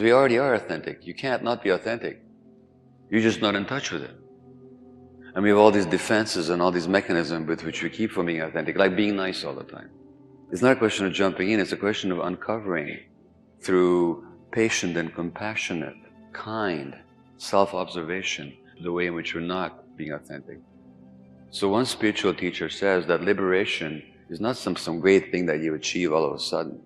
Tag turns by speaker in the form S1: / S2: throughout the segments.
S1: We already are authentic. You can't not be authentic. You're just not in touch with it. And we have all these defenses and all these mechanisms with which we keep from being authentic, like being nice all the time. It's not a question of jumping in, it's a question of uncovering through patient and compassionate, kind self-observation the way in which we're not being authentic. So one spiritual teacher says that liberation is not some great thing that you achieve all of a sudden.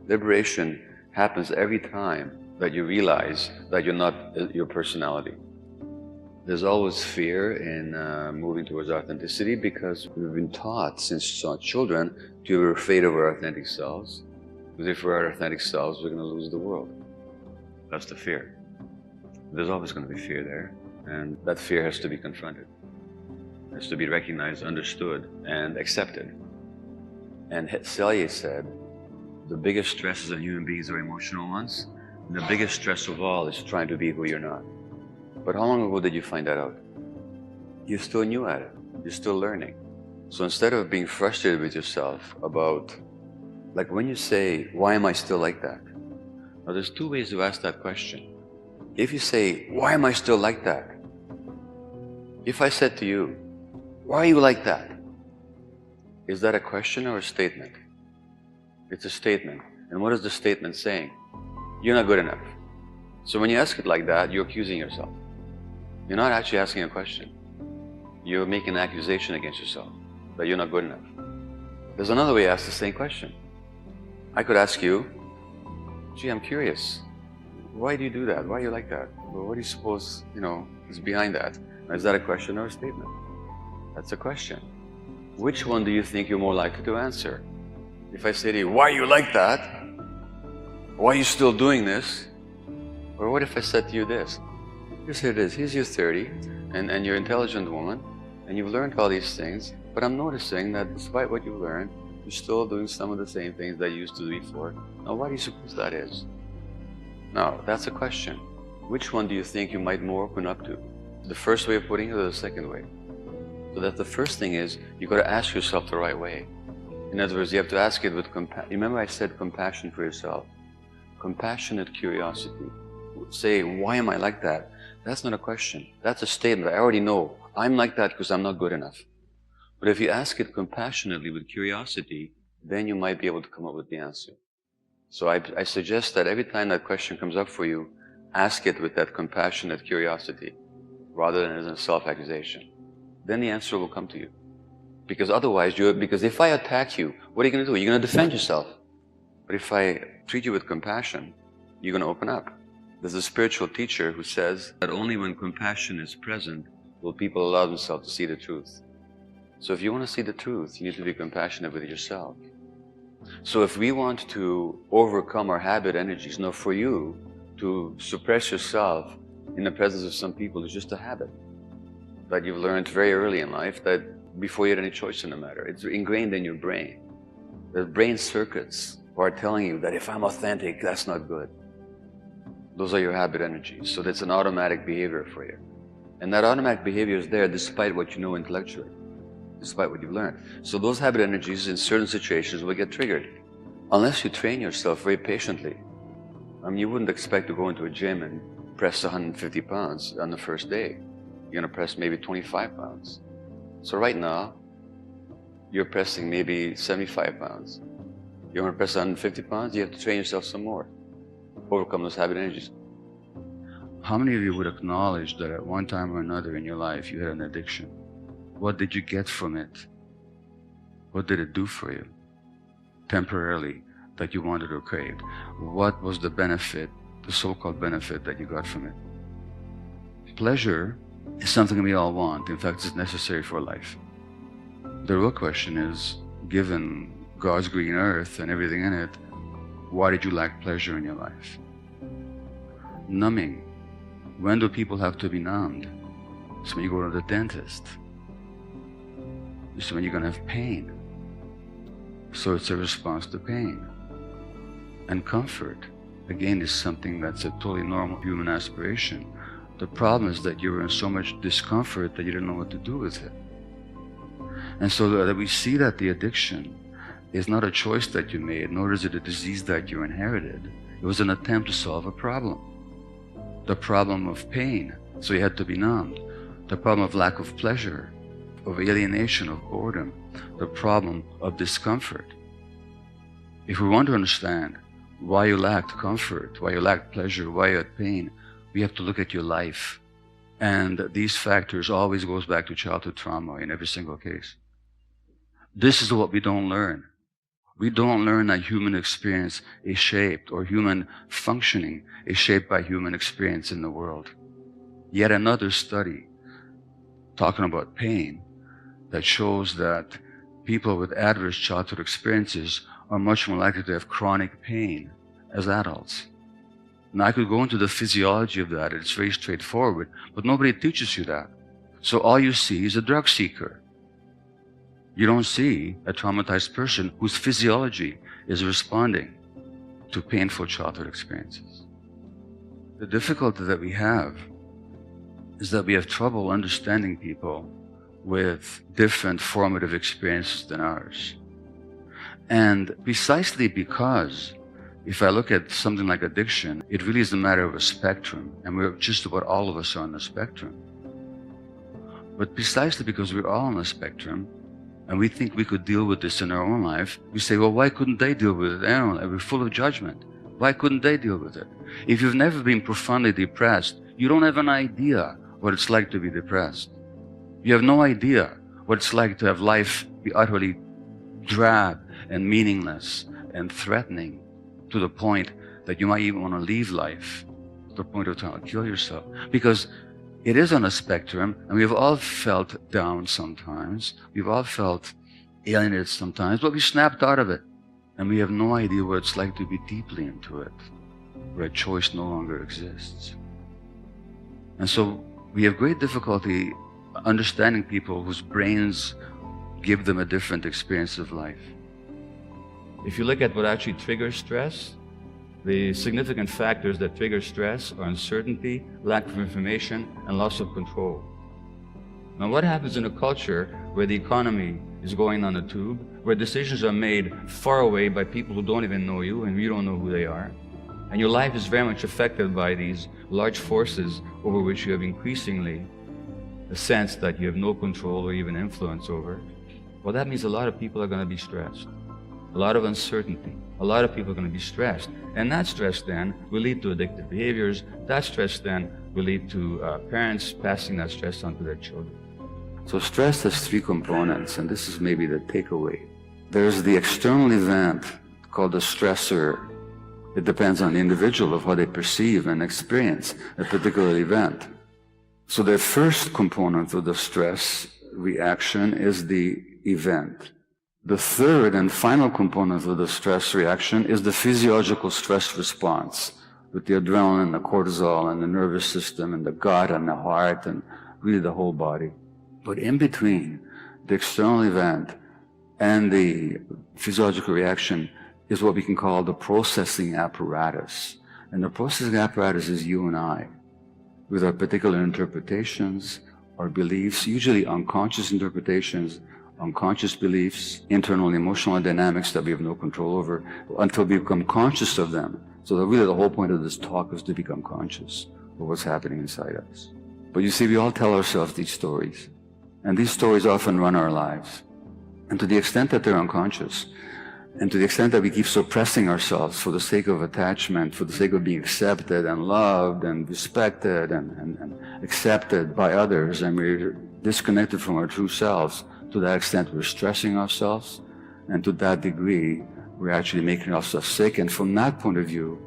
S1: Liberation happens every time that you realize that you're not your personality. There's always fear in moving towards authenticity because we've been taught since children to be afraid of our authentic selves. Because if we're our authentic selves, we're going to lose the world. That's the fear. There's always going to be fear there, and that fear has to be confronted. It has to be recognized, understood, and accepted. And Selye said, the biggest stresses of human beings are emotional ones, and the biggest stress of all is trying to be who you're not. But how long ago did you find that out? You're still new at it. You're still learning. So instead of being frustrated with yourself about, like when you say, why am I still like that? Now there's two ways to ask that question. If you say, why am I still like that? If I said to you, why are you like that? Is that a question or a statement? It's a statement. And what is the statement saying? You're not good enough. So when you ask it like that, you're accusing yourself. You're not actually asking a question. You're making an accusation against yourself that you're not good enough. There's another way to ask the same question. I could ask you, gee, I'm curious. Why do you do that? Why are you like that? Well, what do you suppose, is behind that? Is that a question or a statement? That's a question. Which one do you think you're more likely to answer? If I say to you, why are you like that? Why are you still doing this? Or what if I said to you this? Here it is, here's your 30, and you're an intelligent woman, and you've learned all these things, but I'm noticing that despite what you've learned, you're still doing some of the same things that you used to do before. Now, why do you suppose that is? Now, that's a question. Which one do you think you might more open up to? The first way of putting it or the second way? So that the first thing is, you've got to ask yourself the right way. In other words, you have to ask it with compassion. Remember I said compassion for yourself. Compassionate curiosity. Say, why am I like that? That's not a question. That's a statement. I already know. I'm like that because I'm not good enough. But if you ask it compassionately with curiosity, then you might be able to come up with the answer. So I suggest that every time that question comes up for you, ask it with that compassionate curiosity rather than as a self-accusation. Then the answer will come to you. Because otherwise, because if I attack you, what are you going to do? You're going to defend yourself. But if I treat you with compassion, you're going to open up. There's a spiritual teacher who says that only when compassion is present will people allow themselves to see the truth. So if you want to see the truth, you need to be compassionate with yourself. So if we want to overcome our habit energies, now for you to suppress yourself in the presence of some people is just a habit that you've learned very early in life, that before you had any choice in the matter. It's ingrained in your brain. There's brain circuits who are telling you that if I'm authentic, that's not good. Those are your habit energies. So that's an automatic behavior for you. And that automatic behavior is there despite what you know intellectually, despite what you've learned. So those habit energies in certain situations will get triggered. Unless you train yourself very patiently. I mean, you wouldn't expect to go into a gym and press 150 pounds on the first day. You're going to press maybe 25 pounds. So right now, you're pressing maybe 75 pounds. You want to press 150 pounds, you have to train yourself some more. Overcome those habit energies. How many of you would acknowledge that at one time or another in your life you had an addiction? What did you get from it? What did it do for you? Temporarily, that you wanted or craved. What was the benefit, the so-called benefit that you got from it? Pleasure is something we all want. In fact, it's necessary for life. The real question is, given God's green earth and everything in it, why did you lack pleasure in your life? Numbing. When do people have to be numbed? It's when you go to the dentist. It's when you're going to have pain. So it's a response to pain. And comfort, again, is something that's a totally normal human aspiration. The problem is that you were in so much discomfort that you didn't know what to do with it. And so that we see that the addiction
S2: is not a choice that you made, nor is it a disease that you inherited. It was an attempt to solve a problem. The problem of pain, so you had to be numbed. The problem of lack of pleasure, of alienation, of boredom. The problem of discomfort. If we want to understand why you lacked comfort, why you lacked pleasure, why you had pain, we have to look at your life. And these factors always goes back to childhood trauma in every single case. This is what we don't learn. We don't learn that human experience is shaped, or human functioning is shaped by human experience in the world. Yet another study talking about pain that shows that people with adverse childhood experiences are much more likely to have chronic pain as adults. Now, I could go into the physiology of that. It's very straightforward, but nobody teaches you that. So all you see is a drug seeker. You don't see a traumatized person whose physiology is responding to painful childhood experiences. The difficulty that we have is that we have trouble understanding people with different formative experiences than ours. And precisely because, if I look at something like addiction, it really is a matter of a spectrum, and we're just about all of us are on the spectrum. But precisely because we're all on the spectrum, and we think we could deal with this in our own life, we say, well, why couldn't they deal with it? We're full of judgment. Why couldn't they deal with it? If you've never been profoundly depressed, you don't have an idea what it's like to be depressed. You have no idea what it's like to have life be utterly drab and meaningless and threatening to the point that you might even want to leave life, to the point of trying to kill yourself. Because it is on a spectrum, and we've all felt down sometimes. We've all felt alienated sometimes, but we snapped out of it. And we have no idea what it's like to be deeply into it, where choice no longer exists. And so we have great difficulty understanding people whose brains give them a different experience of life. If you look at what actually triggers stress, the significant factors that trigger stress are uncertainty, lack of information, and loss of control. Now, what happens in a culture where the economy is going on a tube, where decisions are made far away by people who don't even know you and you don't know who they are, and your life is very much affected by these large forces over which you have increasingly a sense that you have no control or even influence over, well, that means a lot of people are going to be stressed. A lot of uncertainty. A lot of people are going to be stressed. And that stress then will lead to addictive behaviors. That stress then will lead to parents passing that stress on to their children. So stress has three components, and this is maybe the takeaway. There's the external event called the stressor. It depends on the individual of how they perceive and experience a particular event. So the first component of the stress reaction is the event. The third and final component of the stress reaction is the physiological stress response, with the adrenaline, the cortisol, and the nervous system, and the gut, and the heart, and really the whole body. But in between the external event and the physiological reaction is what we can call the processing apparatus. And the processing apparatus is you and I, with our particular interpretations, our beliefs, usually unconscious interpretations, unconscious beliefs, internal and emotional dynamics that we have no control over, until we become conscious of them. So that really the whole point of this talk is to become conscious of what's happening inside us. But you see, we all tell ourselves these stories, and these stories often run our lives. And to the extent that they're unconscious, and to the extent that we keep suppressing ourselves for the sake of attachment, for the sake of being accepted and loved and respected and accepted by others, and we're disconnected from our true selves, to that extent we're stressing ourselves, and to that degree we're actually making ourselves sick. And from that point of view,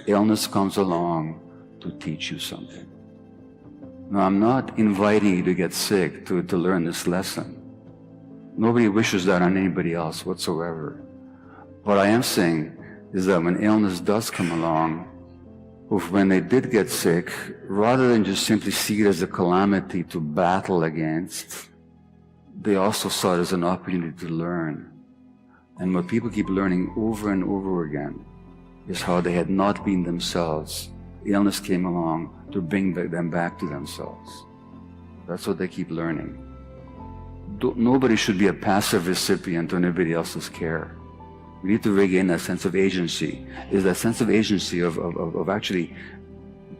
S2: illness comes along to teach you something. Now, I'm not inviting you to get sick to learn this lesson. Nobody wishes that on anybody else whatsoever. What I am saying is that when illness does come along, or when they did get sick, rather than just simply see it as a calamity to battle against, they also saw it as an opportunity to learn. And what people keep learning over and over again is how they had not been themselves. Illness came along to bring them back to themselves. That's what they keep learning. Nobody should be a passive recipient to anybody else's care. We need to regain that sense of agency. Is that sense of agency of actually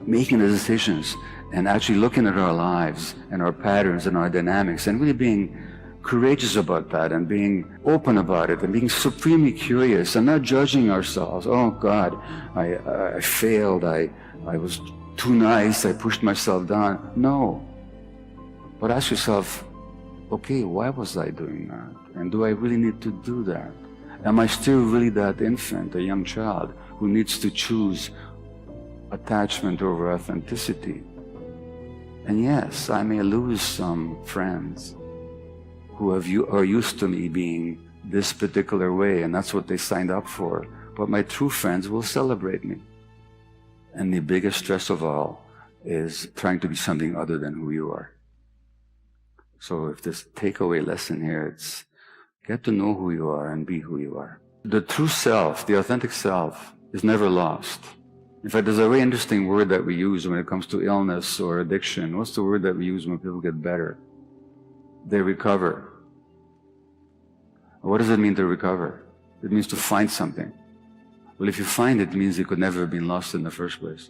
S2: making the decisions and actually looking at our lives and our patterns and our dynamics and really being courageous about that and being open about it and being supremely curious and not judging ourselves. Oh God, I failed, I was too nice, I pushed myself down. No. But ask yourself, okay, why was I doing that? And do I really need to do that? Am I still really that infant, a young child, who needs to choose attachment over authenticity? And yes, I may lose some friends who are used to me being this particular way, and that's what they signed up for. But my true friends will celebrate me. And the biggest stress of all is trying to be something other than who you are. So if this takeaway lesson here, it's get to know who you are and be who you are. The true self, the authentic self, is never lost. In fact, there's a very interesting word that we use when it comes to illness or addiction. What's the word that we use when people get better? They recover. What does it mean to recover? It means to find something. Well, if you find it, it means it could never have been lost in the first place.